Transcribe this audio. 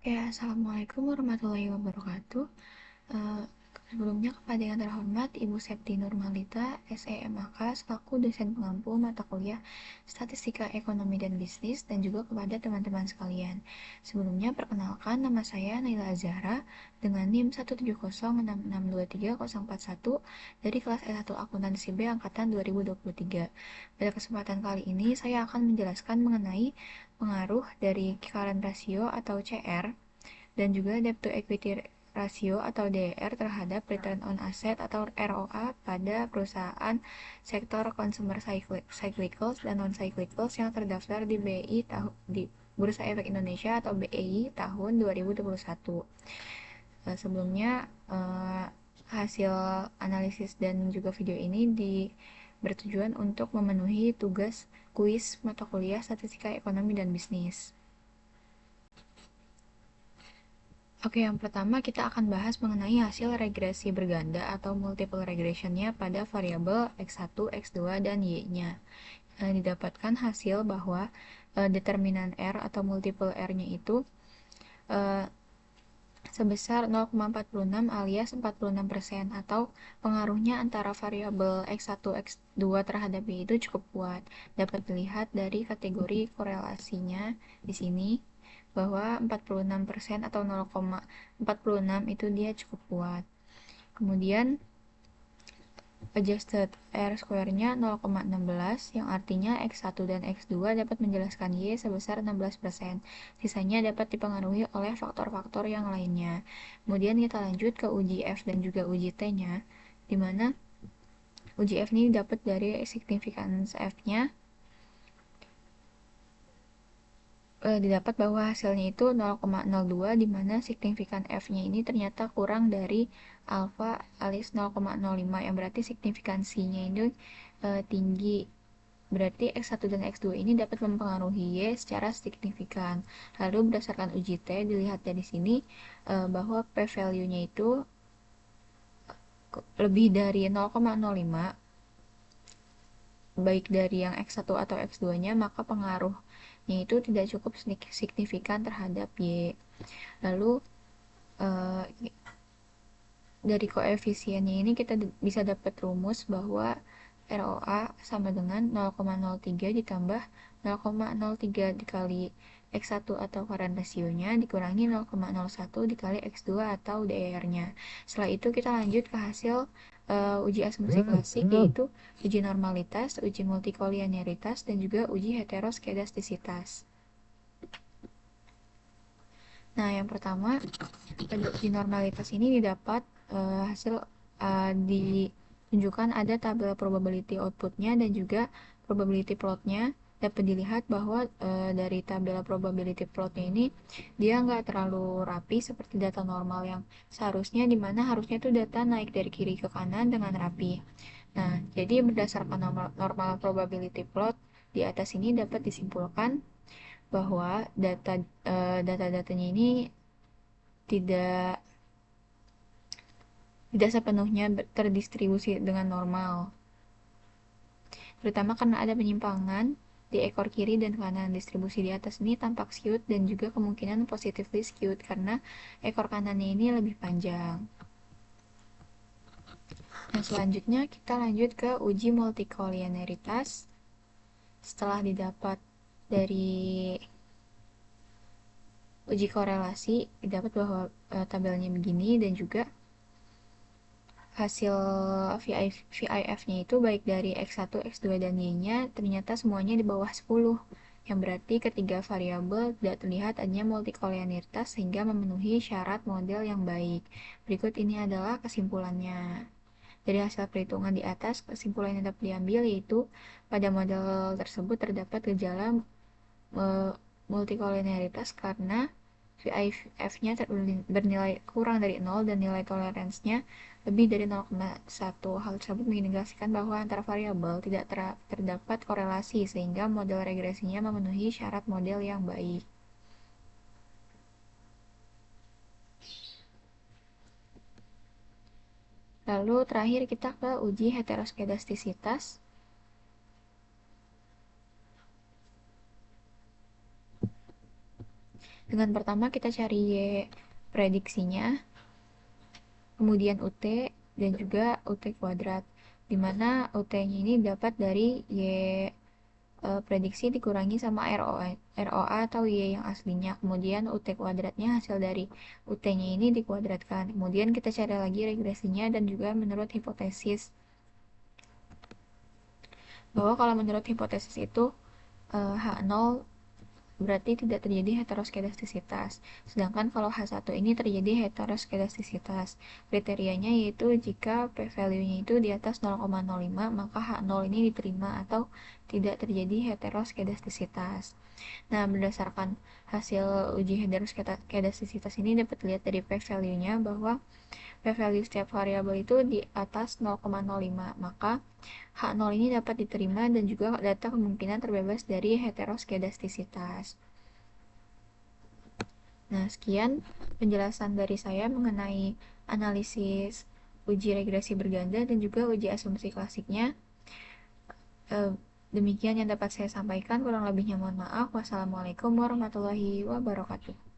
Ya, Assalamualaikum warahmatullahi wabarakatuh. Eh, Sebelumnya kepada yang terhormat Ibu Septi Nurmalita, SEMAK, selaku dosen pengampu mata kuliah Statistika Ekonomi dan Bisnis, dan juga kepada teman-teman sekalian. Sebelumnya, perkenalkan nama saya Naila Azhara dengan NIM 17066234041 dari kelas S1 Akuntansi B Angkatan 2023. Pada kesempatan kali ini, saya akan menjelaskan mengenai pengaruh dari current ratio atau CR dan juga debt to equity ratio atau DER terhadap return on asset atau ROA pada perusahaan sektor consumer cyclicals dan non cyclicals yang terdaftar di di Bursa Efek Indonesia atau BEI tahun 2021. Sebelumnya hasil analisis dan juga video ini bertujuan untuk memenuhi tugas kuis mata kuliah Statistika Ekonomi dan Bisnis. Oke, yang pertama kita akan bahas mengenai hasil regresi berganda atau multiple regressionnya pada variabel X1, X2, dan Y-nya. Didapatkan hasil bahwa determinan R atau multiple R-nya itu eh, sebesar 0,46 alias 46% atau pengaruhnya antara variabel X1, X2 terhadap Y itu cukup kuat. Dapat dilihat dari kategori korelasinya di sini bahwa 46% atau 0,46 itu dia cukup kuat. Kemudian adjusted R square-nya 0,16 yang artinya X1 dan X2 dapat menjelaskan Y sebesar 16%. Sisanya dapat dipengaruhi oleh faktor-faktor yang lainnya. Kemudian kita lanjut ke uji F dan juga uji T-nya, di mana uji F ini dapat dari significance F-nya didapat bahwa hasilnya itu 0,02 di mana signifikan F-nya ini ternyata kurang dari alfa alias 0,05 yang berarti signifikansinya itu tinggi. Berarti X1 dan X2 ini dapat mempengaruhi Y secara signifikan. Lalu berdasarkan uji T dilihat dari sini bahwa p-value-nya itu lebih dari 0,05 baik dari yang X1 atau X2-nya, maka pengaruhnya itu tidak cukup signifikan terhadap Y. Lalu eh, dari koefisiennya ini kita bisa dapat rumus bahwa ROA sama dengan 0,03 ditambah 0,03 dikali X1 atau current ratio-nya dikurangi 0,01 dikali X2 atau DER-nya. Setelah itu kita lanjut ke hasil uji asumsi klasik, yaitu uji normalitas, uji multikolinearitas, dan juga uji heteroskedastisitas. Nah, yang pertama, pada uji normalitas ini didapat hasil ditunjukkan ada tabel probability outputnya dan juga probability plotnya. Dapat dilihat bahwa dari tabel probability plotnya ini dia nggak terlalu rapi seperti data normal yang seharusnya, dimana harusnya tuh data naik dari kiri ke kanan dengan rapi. Nah, jadi berdasarkan normal probability plot di atas ini dapat disimpulkan bahwa data-datanya ini tidak tidak sepenuhnya terdistribusi dengan normal, terutama karena ada penyimpangan di ekor kiri dan kanan. Distribusi di atas ini tampak skewed dan juga kemungkinan positively skewed karena ekor kanannya ini lebih panjang. Nah, selanjutnya kita lanjut ke uji multikolinearitas. Setelah didapat dari uji korelasi, didapat bahwa tabelnya begini, dan juga hasil VIF-nya itu baik dari X1, X2, dan Y-nya ternyata semuanya di bawah 10, yang berarti ketiga variabel tidak terlihat adanya multikolinearitas sehingga memenuhi syarat model yang baik. Berikut ini adalah kesimpulannya. Dari hasil perhitungan di atas, kesimpulan yang dapat diambil yaitu pada model tersebut terdapat gejala multikolinearitas karena VIF-nya bernilai kurang dari 0 dan nilai toleransinya lebih dari 0,1. Hal tersebut mengindikasikan bahwa antara variabel tidak terdapat korelasi sehingga model regresinya memenuhi syarat model yang baik. Lalu terakhir kita ke uji heteroskedastisitas. Dengan pertama kita cari Y prediksinya, kemudian UT, dan juga UT kuadrat, di mana UT-nya ini dapat dari Y prediksi dikurangi sama ROA atau Y yang aslinya, kemudian UT kuadratnya hasil dari UT-nya ini dikuadratkan, kemudian kita cari lagi regresinya dan juga menurut hipotesis, bahwa kalau menurut hipotesis itu H0 berarti tidak terjadi heteroskedastisitas. Sedangkan kalau H1 ini terjadi heteroskedastisitas. Kriterianya yaitu jika p-value-nya itu di atas 0,05 maka H0 ini diterima atau tidak terjadi heteroskedastisitas. Nah, berdasarkan hasil uji heteroskedastisitas ini dapat dilihat dari p-value-nya bahwa p-value setiap variabel itu di atas 0,05, maka H0 ini dapat diterima dan juga data kemungkinan terbebas dari heteroskedastisitas. Nah, sekian penjelasan dari saya mengenai analisis uji regresi berganda dan juga uji asumsi klasiknya. Demikian yang dapat saya sampaikan, kurang lebihnya mohon maaf. Wassalamualaikum warahmatullahi wabarakatuh.